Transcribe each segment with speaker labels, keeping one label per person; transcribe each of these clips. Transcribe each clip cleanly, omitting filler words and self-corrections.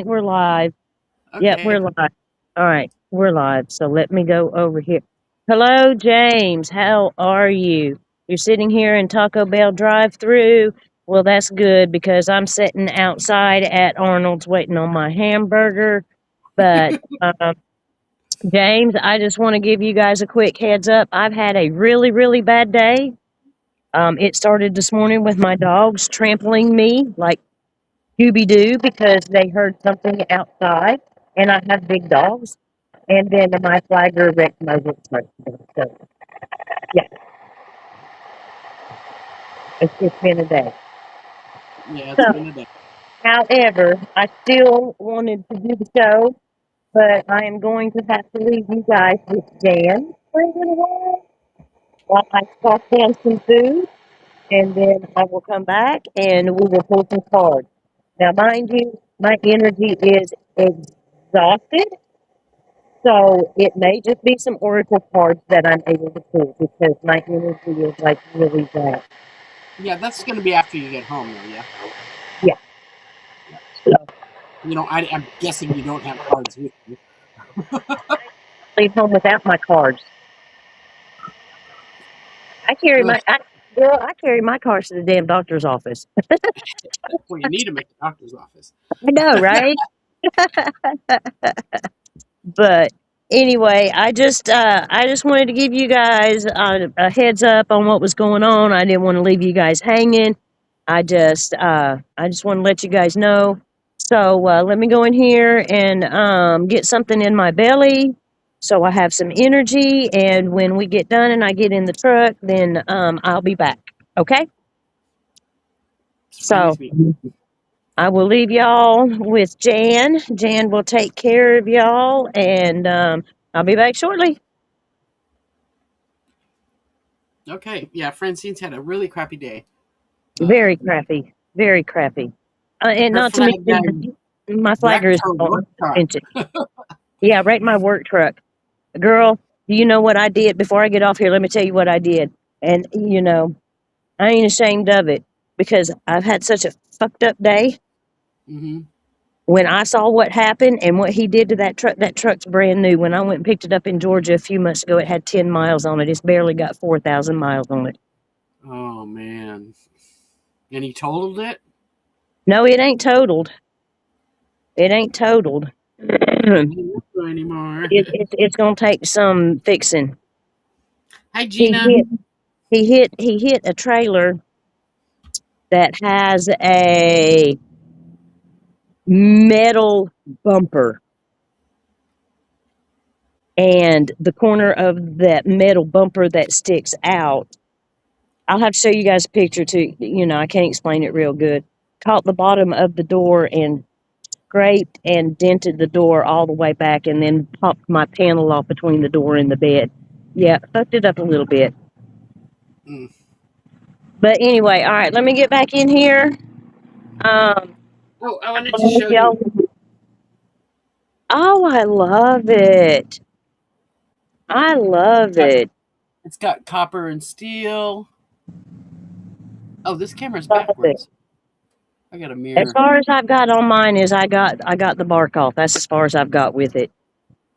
Speaker 1: We're live. Yep, we're
Speaker 2: Okay.
Speaker 1: live. All right, we're live. So let me go over here. Hello, James. How are you? You're sitting here in Taco Bell drive-through. Well, that's good because I'm sitting outside at Arnold's waiting on my hamburger. But James, I just want to give you guys a quick heads up. I've had a really, really bad day. It started this morning with my dogs trampling me like Scooby Doo because they heard something outside, and I have big dogs. And then my flagger wrecked my work truck. So yeah, it's been a day.
Speaker 2: Yeah,
Speaker 1: So,
Speaker 2: it's been a day.
Speaker 1: however, I still wanted to do the show, but I am going to have to leave you guys with Jan for a little while I stock down some food, and then I will come back and we will pull some cards. Now, mind you, my energy is exhausted. So it may just be some oracle cards that I'm able to pull because my energy is like really bad.
Speaker 2: Yeah, that's going to be after you get home, though. Yeah.
Speaker 1: Yeah.
Speaker 2: Yeah.
Speaker 1: So
Speaker 2: I'm guessing you don't have cards with you.
Speaker 1: leave home without my cards. I carry
Speaker 2: Ugh,
Speaker 1: my girl. I carry my cards to the damn doctor's office.
Speaker 2: well, you need them at the doctor's office.
Speaker 1: I know, right? But anyway, I just wanted to give you guys a heads up on what was going on. I didn't want to leave you guys hanging. I just want to let you guys know. So let me go in here and get something in my belly so I have some energy. And when we get done and I get in the truck, then I'll be back. Okay.
Speaker 2: It's fine
Speaker 1: So
Speaker 2: with me.
Speaker 1: I will leave y'all with Jan. Jan will take care of y'all, and I'll be back shortly.
Speaker 2: Okay. Yeah, Francine's had a really crappy day.
Speaker 1: Very
Speaker 2: Um,
Speaker 1: crappy. Very crappy. And
Speaker 2: her
Speaker 1: not to
Speaker 2: flag
Speaker 1: mention, my flagger
Speaker 2: wrecked
Speaker 1: is
Speaker 2: her
Speaker 1: on
Speaker 2: work truck.
Speaker 1: suspension. Yeah, right. My work truck. Girl, do you know what I did before I get off here? Let me tell you what I did. And, I ain't ashamed of it because I've had such a fucked up day.
Speaker 2: Hmm.
Speaker 1: When I saw what happened and what he did to that truck's brand new. When I went and picked it up in Georgia a few months ago, it had 10 miles on it. It's barely got 4,000 miles on it.
Speaker 2: Oh, man. And he totaled it?
Speaker 1: No, it ain't totaled. It ain't totaled.
Speaker 2: It
Speaker 1: it,
Speaker 2: ain't with you anymore.
Speaker 1: it's going to take some fixing.
Speaker 2: Hi,
Speaker 1: He
Speaker 2: Gina.
Speaker 1: hit, he hit a trailer that has a metal bumper, and the corner of that metal bumper that sticks out, I'll have to show you guys a picture too. I can't explain it real good. Caught the bottom of the door and scraped and dented the door all the way back, and then popped my panel off between the door and the bed. Yeah, fucked it up a little bit.
Speaker 2: Mm.
Speaker 1: But anyway, all right, let me get back in here. Um,
Speaker 2: Oh, I wanted to show you.
Speaker 1: y'all. Oh, I love it. I
Speaker 2: It's
Speaker 1: love
Speaker 2: got,
Speaker 1: it.
Speaker 2: it's got copper and steel. Oh, this camera's
Speaker 1: Love it.
Speaker 2: backwards. I got a
Speaker 1: As
Speaker 2: mirror.
Speaker 1: far as I've got on mine is I got the bark off. That's as far as I've got with it.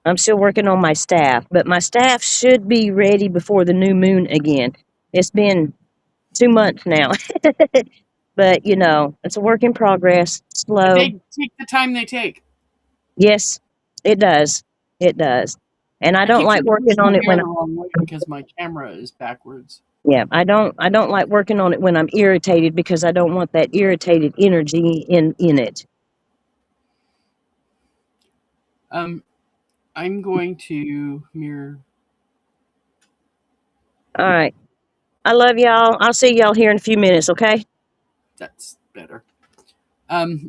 Speaker 1: I'm still working on my staff, but my staff should be ready before the new moon again. It's been 2 months now, but it's a work in progress.
Speaker 2: They
Speaker 1: Slow.
Speaker 2: take the time they take.
Speaker 1: Yes, it does. It does. And I
Speaker 2: I
Speaker 1: don't
Speaker 2: keep
Speaker 1: like
Speaker 2: trying to push
Speaker 1: working
Speaker 2: my
Speaker 1: on it
Speaker 2: hair
Speaker 1: when
Speaker 2: the wrong way because my camera is backwards.
Speaker 1: yeah, I don't like working on it when I'm irritated because I don't want that irritated energy in it.
Speaker 2: Um, I'm going to mirror.
Speaker 1: All right. I love y'all. I'll see y'all here in a few minutes, okay?
Speaker 2: That's better.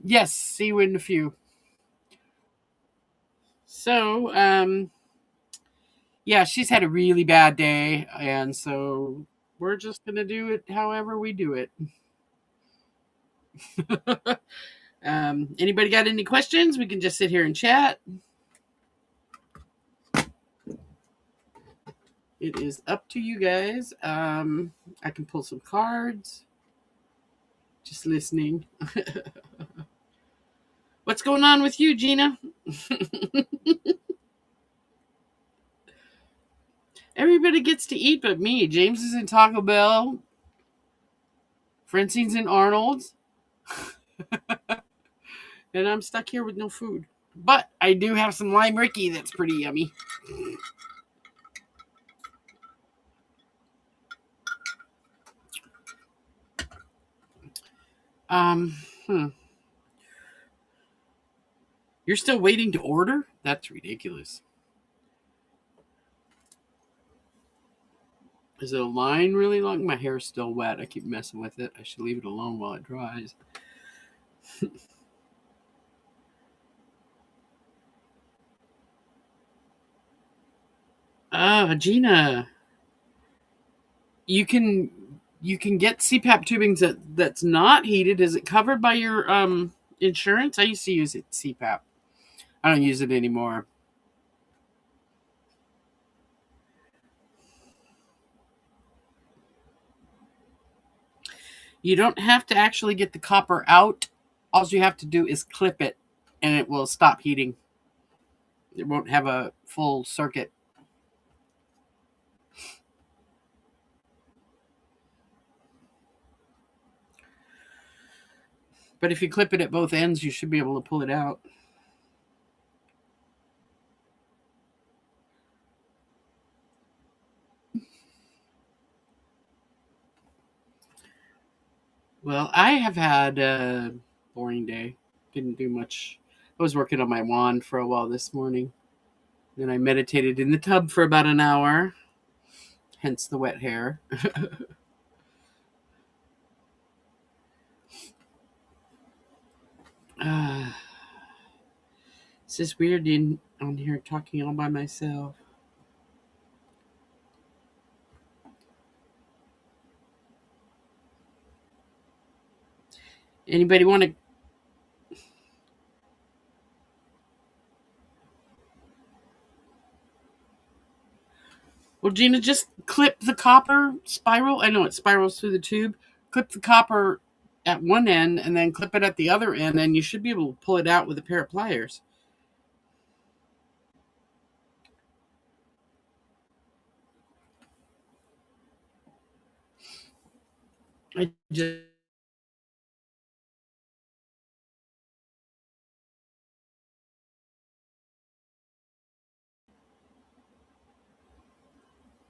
Speaker 2: Yes, see you in a few. So, yeah, she's had a really bad day, and so we're just gonna do it however we do it. Anybody got any questions? We can just sit here and chat. It is up to you guys. I can pull some cards. Just listening. What's going on with you, Gina? Everybody gets to eat but me. James is in Taco Bell. Francine's in Arnold's. And I'm stuck here with no food. But I do have some lime Ricky that's pretty yummy. Um, hmm. You're still waiting to order? That's ridiculous. Is the line really long? My hair's still wet. I keep messing with it. I should leave it alone while it dries. Gina, you can get CPAP tubing that's not heated. Is it covered by your insurance? I used to use it CPAP. I don't use it anymore. You don't have to actually get the copper out. All you have to do is clip it, and it will stop heating. It won't have a full circuit. But if you clip it at both ends, you should be able to pull it out. Well, I have had a boring day. Didn't do much. I was working on my wand for a while this morning. Then I meditated in the tub for about an hour, hence the wet hair. uh, it's just weird on here talking all by myself. Anybody want to? Well, Gina, just clip the copper spiral. I know it spirals through the tube. Clip the copper at one end and then clip it at the other end, and you should be able to pull it out with a pair of pliers. I just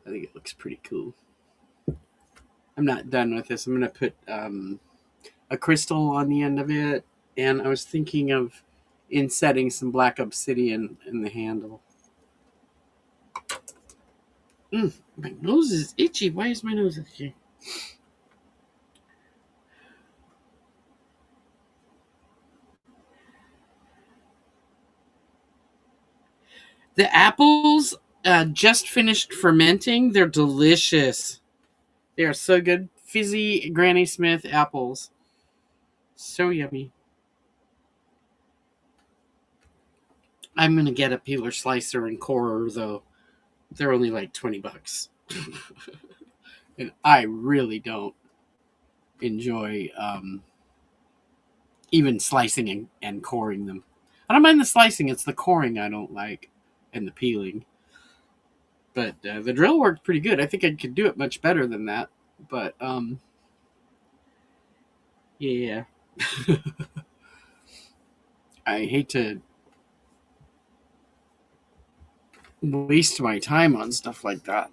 Speaker 2: I think it looks pretty cool. I'm not done with this. I'm going to put a crystal on the end of it, and I was thinking of insetting some black obsidian in the handle. My nose is itchy. Why is my nose itchy? The apples just finished fermenting. They're delicious. They are so good. Fizzy Granny Smith apples. So yummy. I'm going to get a peeler slicer and corer, though. They're only like $20. And I really don't enjoy even slicing and coring them. I don't mind the slicing, it's the coring I don't like and the peeling. But the drill worked pretty good. I think I could do it much better than that. But yeah. I hate to waste my time on stuff like that.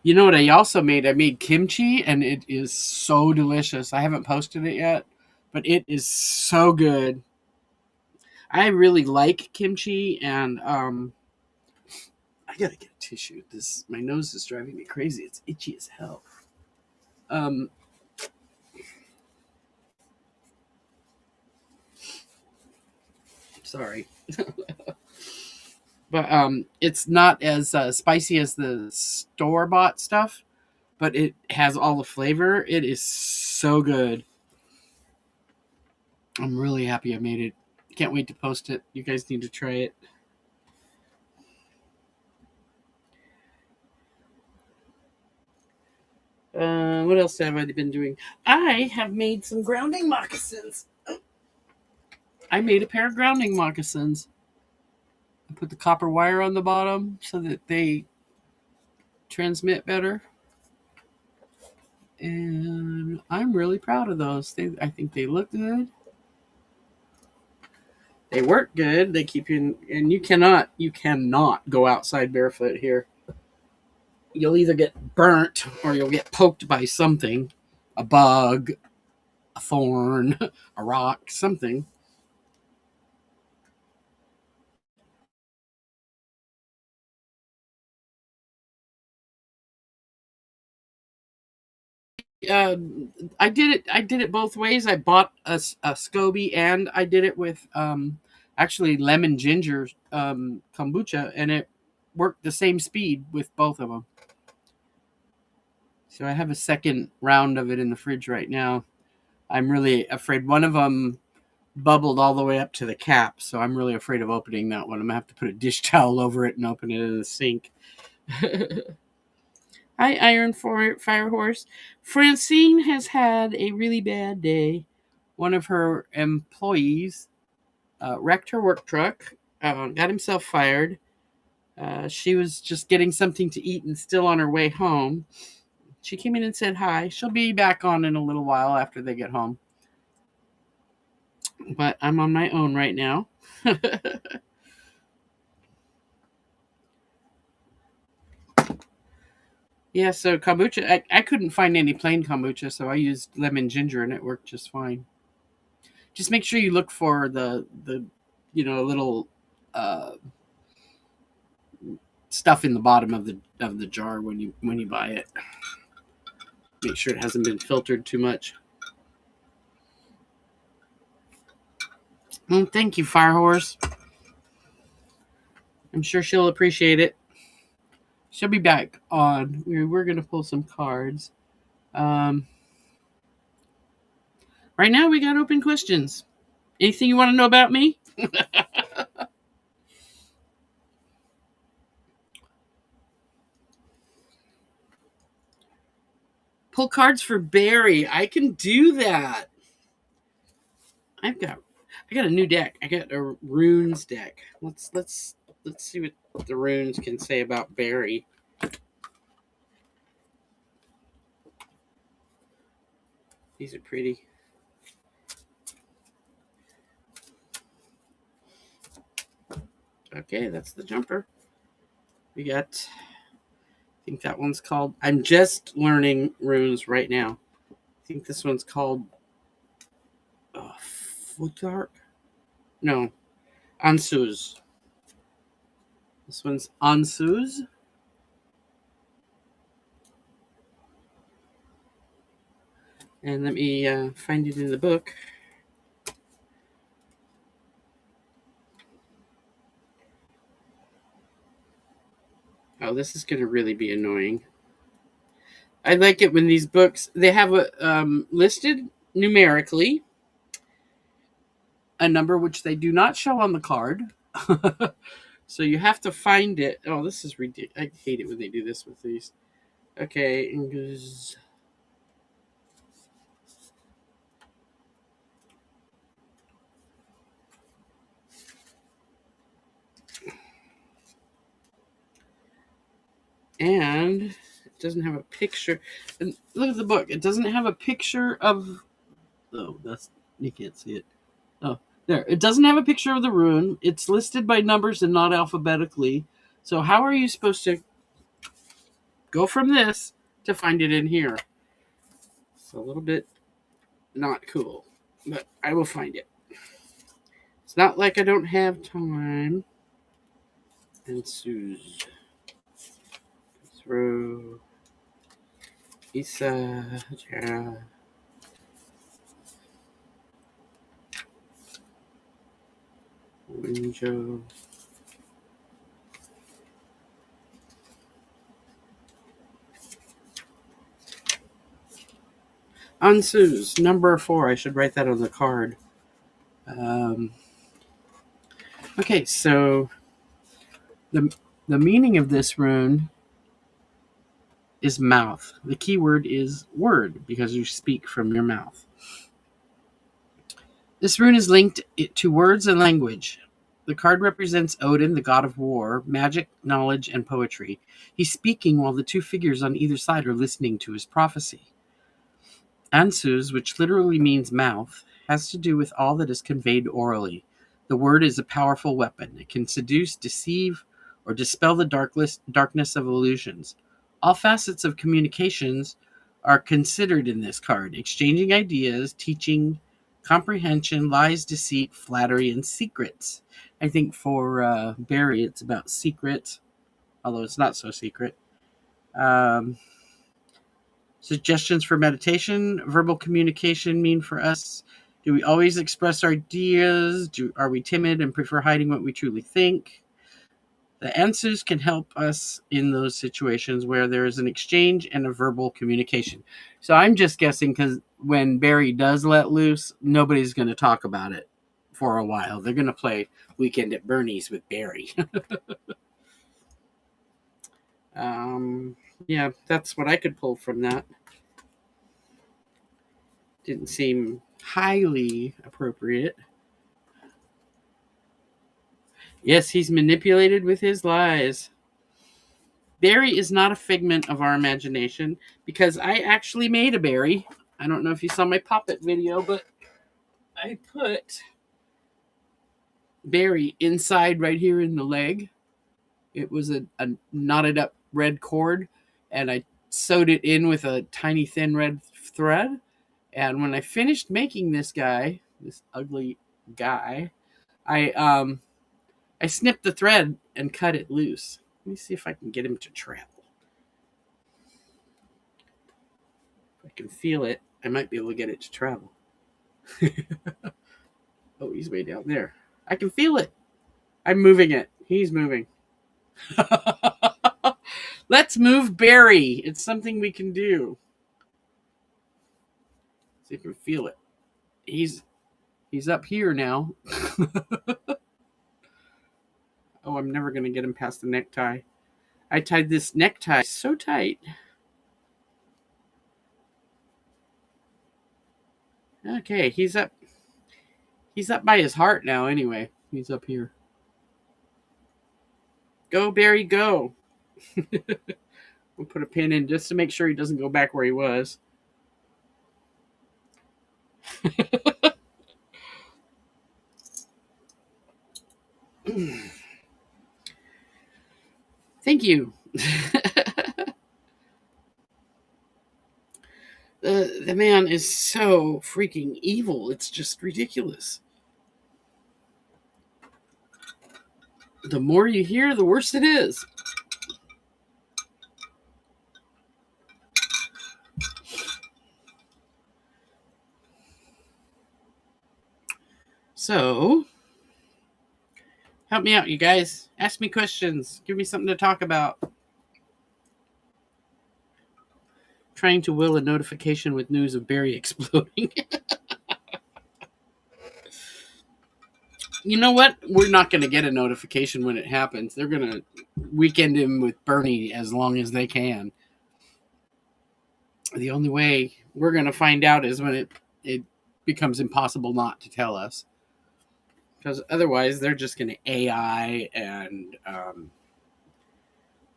Speaker 2: You know what I also made? I made kimchi, and it is so delicious. I haven't posted it yet, but it is so good. I really like kimchi, and I gotta get a tissue. This my nose is driving me crazy. It's itchy as hell. Um, sorry, but it's not as spicy as the store bought stuff, but it has all the flavor. It is so good. I'm really happy I made it. Can't wait to post it. You guys need to try it. What else have I been doing? I have made some grounding moccasins. I made a pair of grounding moccasins. I put the copper wire on the bottom so that they transmit better. And I'm really proud of those. I think they look good. They work good. They keep you in, and you cannot go outside barefoot here. You'll either get burnt or you'll get poked by something, a bug, a thorn, a rock, something. Uh, I did it. I did it both ways. I bought a SCOBY and I did it with actually lemon ginger kombucha, and it worked the same speed with both of them. So I have a second round of it in the fridge right now. I'm really afraid one of them bubbled all the way up to the cap, so I'm really afraid of opening that one. I'm gonna have to put a dish towel over it and open it in the sink. Hi, Iron Fire Horse. Francine has had a really bad day. One of her employees wrecked her work truck, got himself fired. She was just getting something to eat and still on her way home. She came in and said hi. She'll be back on in a little while after they get home. But I'm on my own right now. Yeah, so kombucha, I couldn't find any plain kombucha, so I used lemon ginger and it worked just fine. Just make sure you look for the little uh, stuff in the bottom of the jar when you buy it. Make sure it hasn't been filtered too much. Well, thank you, Firehorse. I'm sure she'll appreciate it. She'll be back on. We're gonna pull some cards. Right now, we got open questions. Anything you want to know about me? Pull cards for Barry. I can do that. I got a new deck. I got a runes deck. Let's see what the runes can say about Barry. These are pretty. Okay, that's the jumper. We got, I think that one's called, I'm just learning runes right now. I think this one's called Futhark? No, Ansuz. This one's Ansuz. And let me find it in the book. Oh, this is going to really be annoying. I like it when these books, they have a listed numerically a number which they do not show on the card. So you have to find it. Oh, this is ridiculous. I hate it when they do this with these. Okay. And it doesn't have a picture. And look at the book. It doesn't have a picture of. Oh, you can't see it. Oh, there. It doesn't have a picture of the rune. It's listed by numbers and not alphabetically. So how are you supposed to go from this to find it in here? It's a little bit not cool, but I will find it. It's not like I don't have time. And Suze. Through Isa. Yeah. Winjo. Ansuz, number 4. I should write that on the card. Okay, so the meaning of this rune is mouth. The key word is word because you speak from your mouth. This rune is linked to words and language. The card represents Odin, the god of war, magic, knowledge, and poetry. He's speaking while the two figures on either side are listening to his prophecy. Ansuz, which literally means mouth, has to do with all that is conveyed orally. The word is a powerful weapon. It can seduce, deceive, or dispel the darkness of illusions. All facets of communications are considered in this card: exchanging ideas, teaching, comprehension, lies, deceit, flattery, and secrets. I think for Barry, it's about secrets, although it's not so secret. Suggestions for meditation. Verbal communication mean for us? Do we always express our ideas? Are we timid and prefer hiding what we truly think? The answers can help us in those situations where there is an exchange and a verbal communication. So I'm just guessing because when Barry does let loose, nobody's going to talk about it for a while. They're going to play Weekend at Bernie's with Barry. Yeah, that's what I could pull from that. Didn't seem highly appropriate. Yes, he's manipulated with his lies. Barry is not a figment of our imagination because I actually made a Barry. I don't know if you saw my puppet video, but I put Barry inside right here in the leg. It was a knotted up red cord, and I sewed it in with a tiny thin red thread. And when I finished making this guy, this ugly guy, I snipped the thread and cut it loose. Let me see if I can get him to travel. If I can feel it, I might be able to get it to travel. Oh, he's way down there. I can feel it. I'm moving it. He's moving. Let's move Barry. It's something we can do. So you can feel it. He's up here now. Oh, I'm never going to get him past the necktie. I tied this necktie so tight. Okay, he's up. He's up by his heart now anyway. He's up here. Go, Barry, go. We'll put a pin in just to make sure he doesn't go back where he was. Thank you. The man is so freaking evil. It's just ridiculous. The more you hear, the worse it is. So, help me out, you guys. Ask me questions. Give me something to talk about. Trying to will a notification with news of Barry exploding. You know what? We're not going to get a notification when it happens. They're going to weekend him with Bernie as long as they can. The only way we're going to find out is when it becomes impossible not to tell us. Because otherwise, they're just going to AI and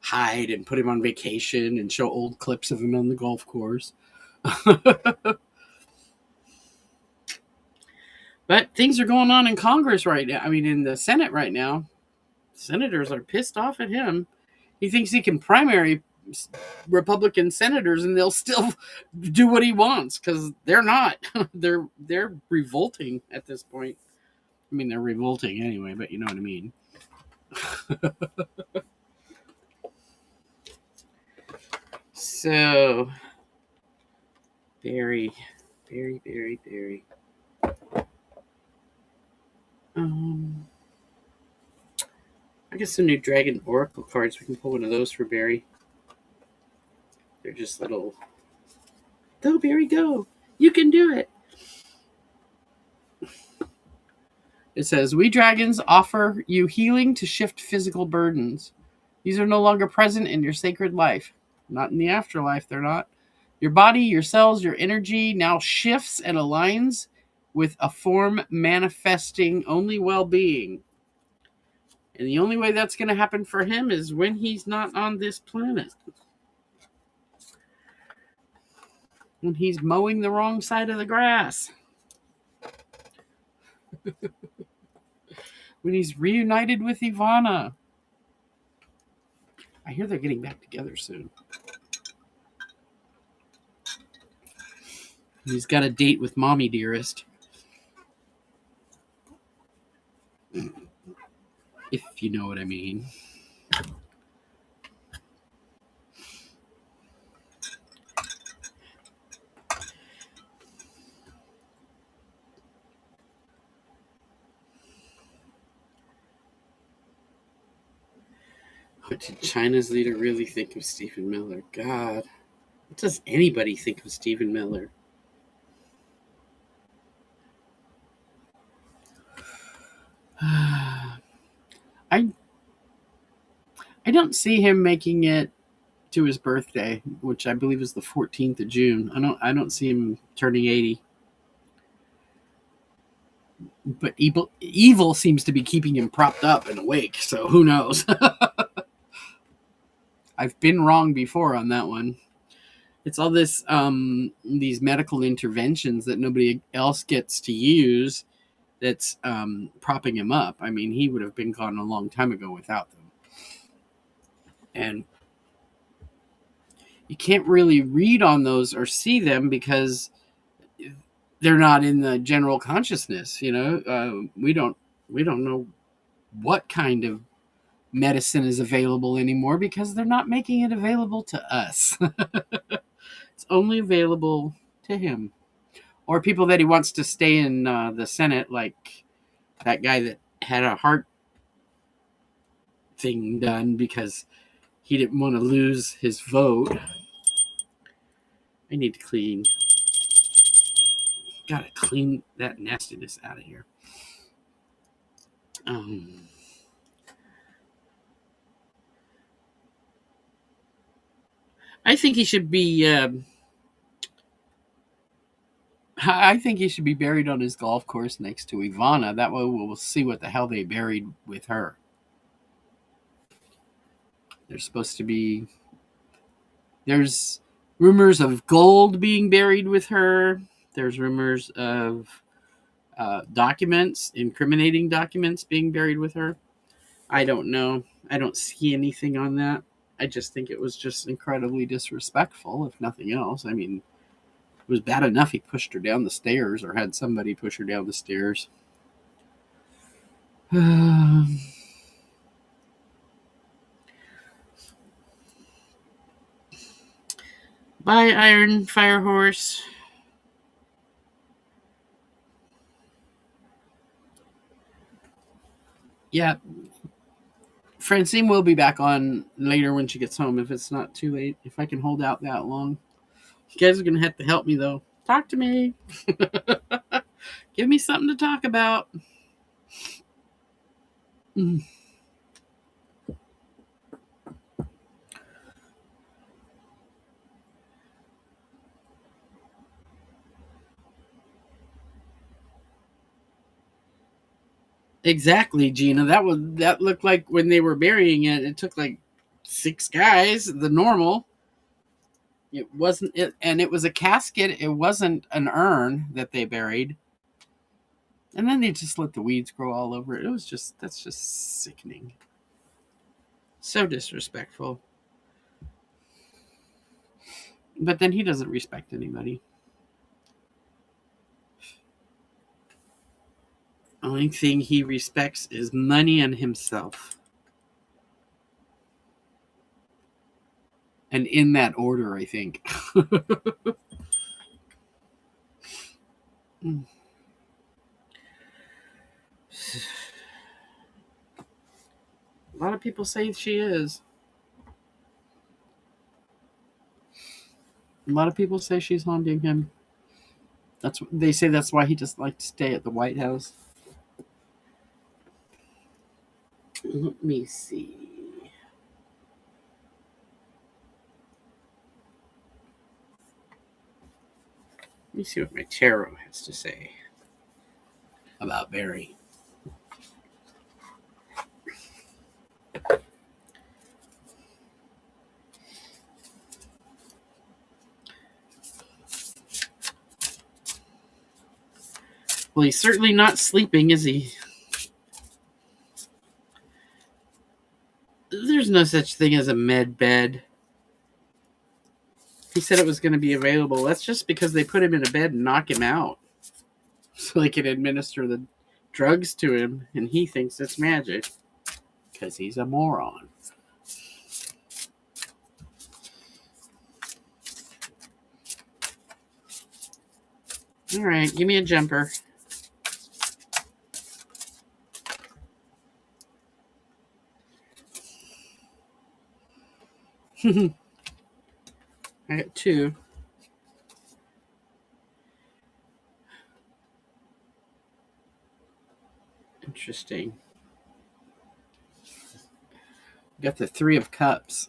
Speaker 2: hide and put him on vacation and show old clips of him on the golf course. But things are going on in Congress right now. I mean, in the Senate right now. Senators are pissed off at him. He thinks he can primary Republican senators and they'll still do what he wants because they're not. They're revolting at this point. I mean, they're revolting anyway, but you know what I mean. So, Barry. I guess some new Dragon Oracle cards. We can pull one of those for Barry. They're just little. Go, Barry, go! You can do it! It says, we dragons offer you healing to shift physical burdens. These are no longer present in your sacred life. Not in the afterlife, they're not. Your body, your cells, your energy now shifts and aligns with a form manifesting only well being. And the only way that's going to happen for him is when he's not on this planet. When he's mowing the wrong side of the grass. When he's reunited with Ivana. I hear they're getting back together soon. He's got a date with Mommy Dearest. If you know what I mean. What did China's leader really think of Stephen Miller? God. What does anybody think of Stephen Miller? I I don't see him making it to his birthday, which I believe is the 14th of June. I don't see him turning 80. But evil seems to be keeping him propped up and awake, so who knows? I've been wrong before on that one. It's all this these medical interventions that nobody else gets to use that's propping him up. I mean, he would have been gone a long time ago without them. And you can't really read on those or see them because they're not in the general consciousness. We don't know what kind of medicine is available anymore because they're not making it available to us. It's only available to him or people that he wants to stay in the Senate, like that guy that had a heart thing done because he didn't want to lose his vote. I need to gotta clean that nastiness out of here. I think he should be. I think he should be buried on his golf course next to Ivana. That way, we'll see what the hell they buried with her. There's supposed to be. There's rumors of gold being buried with her. There's rumors of incriminating documents being buried with her. I don't know. I don't see anything on that. I just think it was just incredibly disrespectful, if nothing else. I mean, it was bad enough he pushed her down the stairs or had somebody push her down the stairs. Bye, Iron Fire Horse. Yeah. Francine will be back on later when she gets home if it's not too late. If I can hold out that long. You guys are going to have to help me, though. Talk to me. Give me something to talk about. Exactly, Gina. That looked like when they were burying it, it took like 6 guys, the normal. It wasn't it, and it was a casket. It wasn't an urn that they buried. And then they just let the weeds grow all over it. That's just sickening. So disrespectful. But then he doesn't respect anybody. Only thing he respects is money and himself. And in that order, I think. A lot of people say she is. A lot of people say she's haunting him. They say that's why he just likes to stay at the White House. Let me see. Let me see what my tarot has to say about Barry. Well, he's certainly not sleeping, is he? There's no such thing as a med bed. He said it was going to be available. That's just because they put him in a bed and knock him out so they can administer the drugs to him, and he thinks it's magic because he's a moron. All right, give me a jumper. I got two. Interesting. Got the Three of Cups,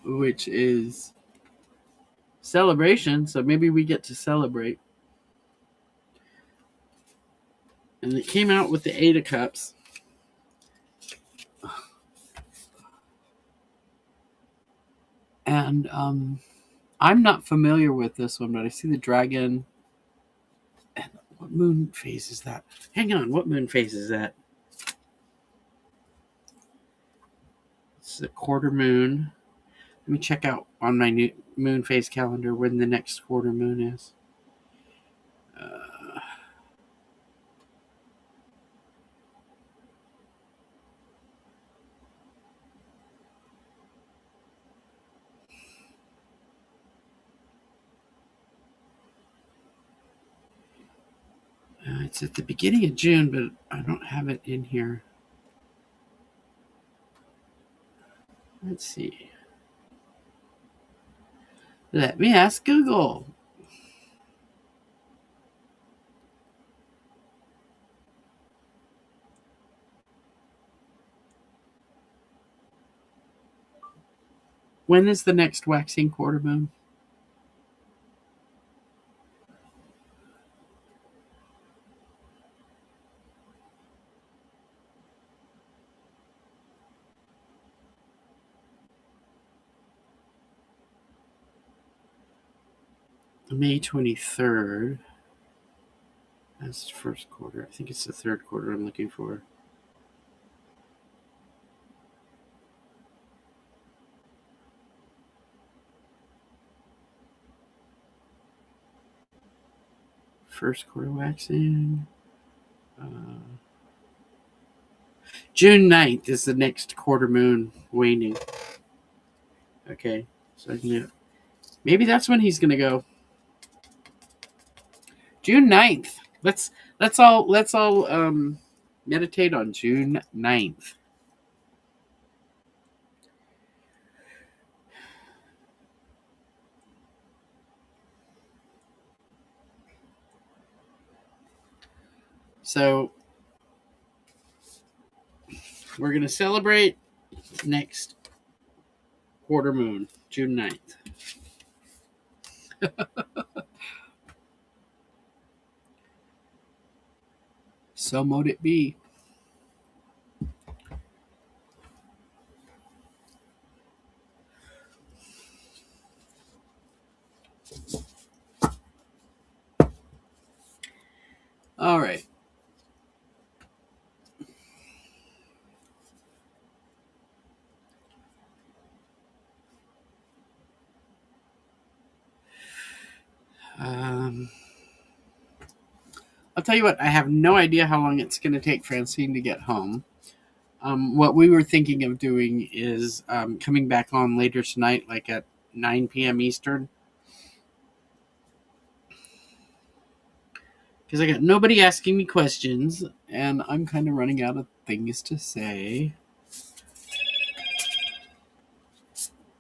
Speaker 2: which is celebration, so maybe we get to celebrate. And it came out with the Eight of Cups. And I'm not familiar with this one, but I see the dragon. And what moon phase is that? Hang on, what moon phase is that? It's a quarter moon. Let me check out on my new moon phase calendar when the next quarter moon is. It's at the beginning of June, but I don't have it in here. Let's see. Let me ask Google. When is the next waxing quarter moon? May 23rd. That's the first quarter. I think it's the third quarter I'm looking for. First quarter waxing. June 9th is the next quarter moon waning. Okay. So maybe that's when he's gonna go. June 9th. Let's all meditate on June 9th. So we're going to celebrate next quarter moon, June 9th. So mote it be. All right. I'll tell you what, I have no idea how long it's going to take Francine to get home. What we were thinking of doing is coming back on later tonight, like at 9 p.m. Eastern. Because I got nobody asking me questions, and I'm kind of running out of things to say.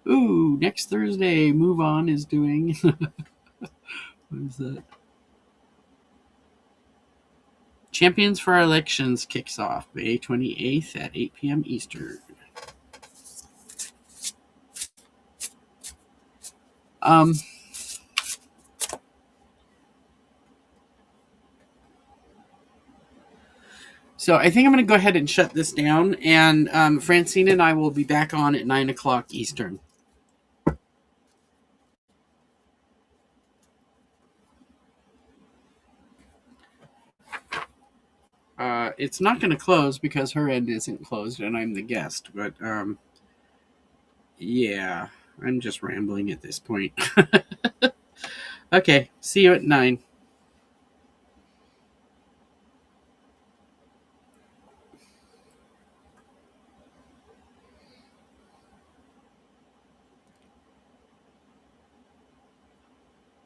Speaker 2: Ooh, next Thursday, Move On is doing... What is that? Champions for Our Elections kicks off May 28th at 8 p.m. Eastern. Um, so I think I'm going to go ahead and shut this down, and Francine and I will be back on at 9 o'clock Eastern. It's not going to close because her end isn't closed and I'm the guest. But yeah, I'm just rambling at this point. Okay, see you at 9.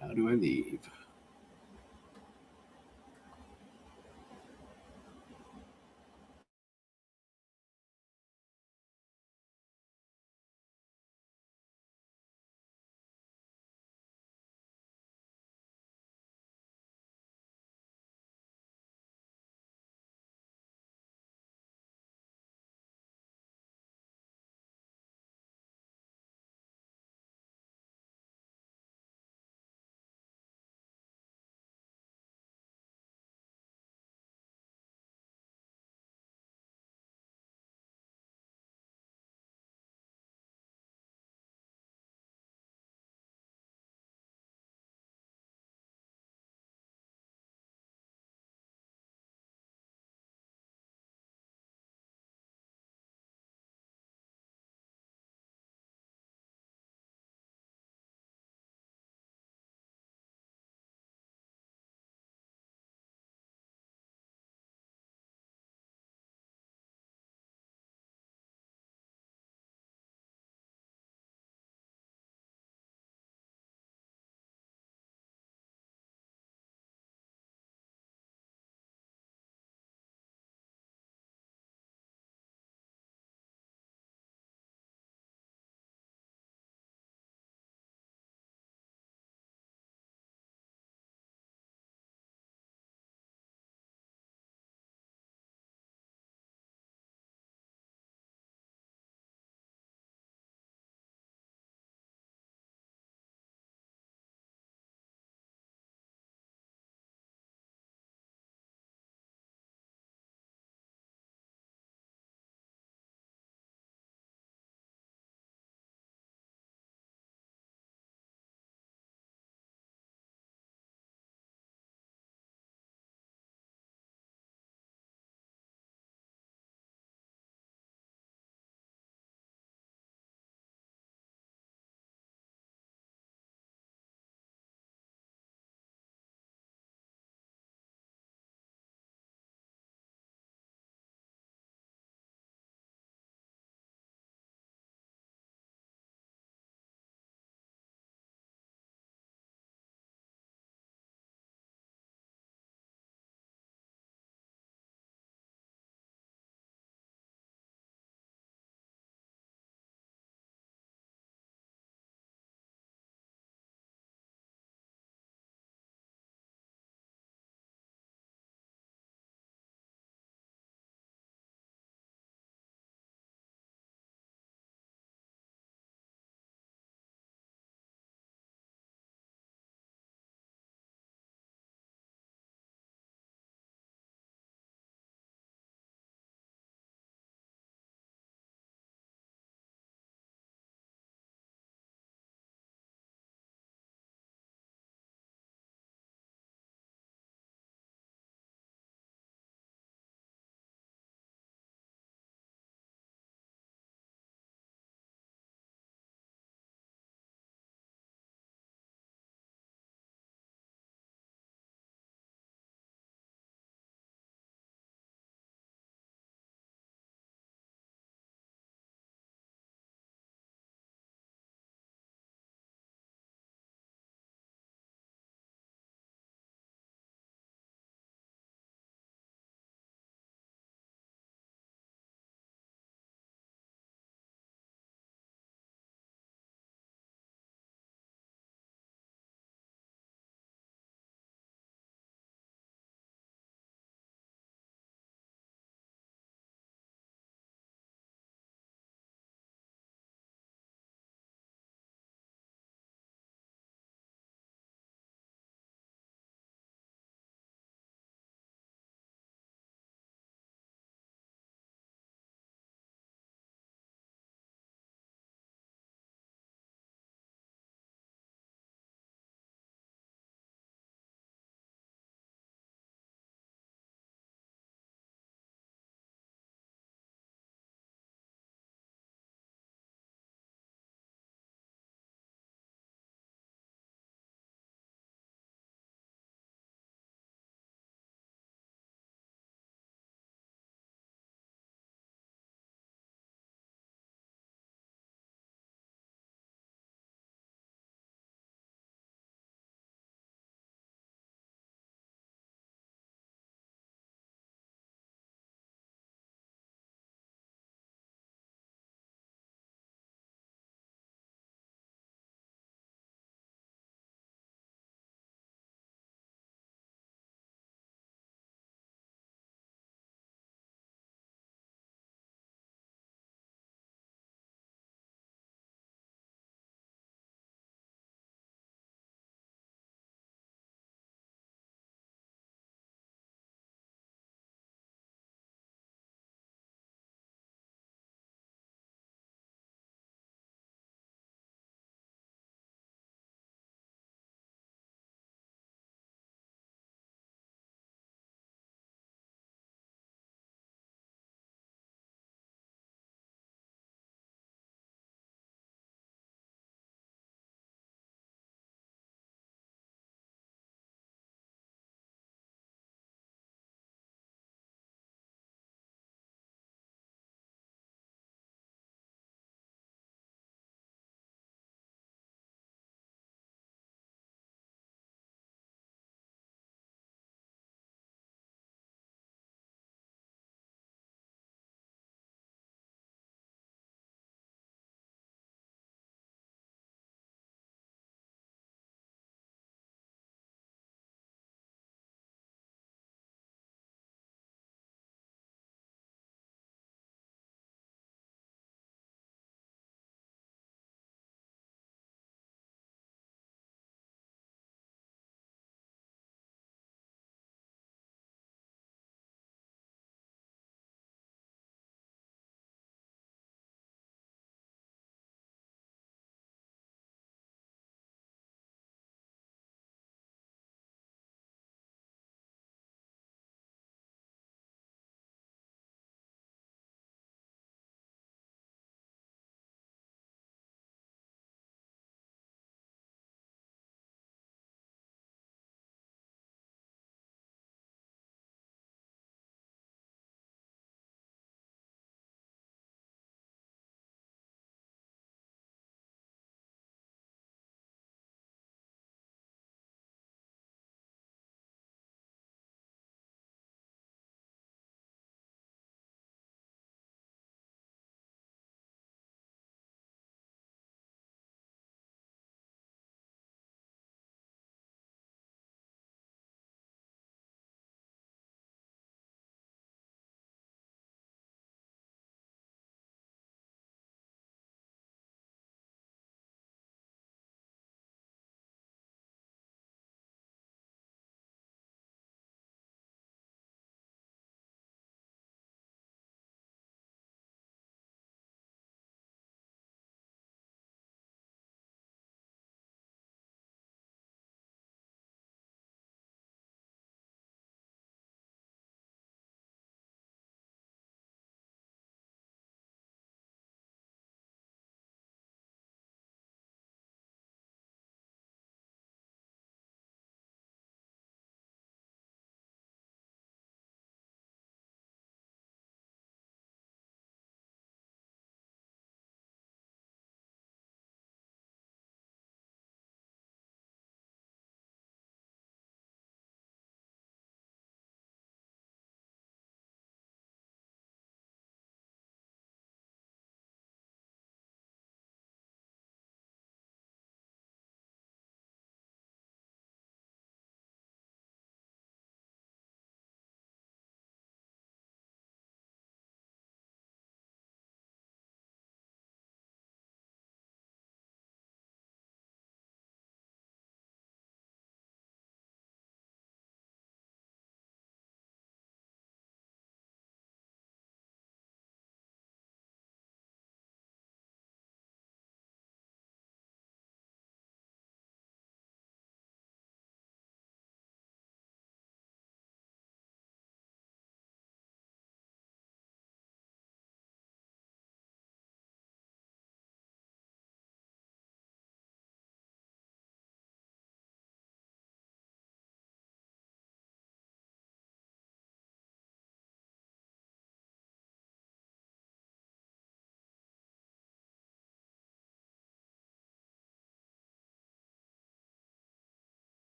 Speaker 2: How do I leave?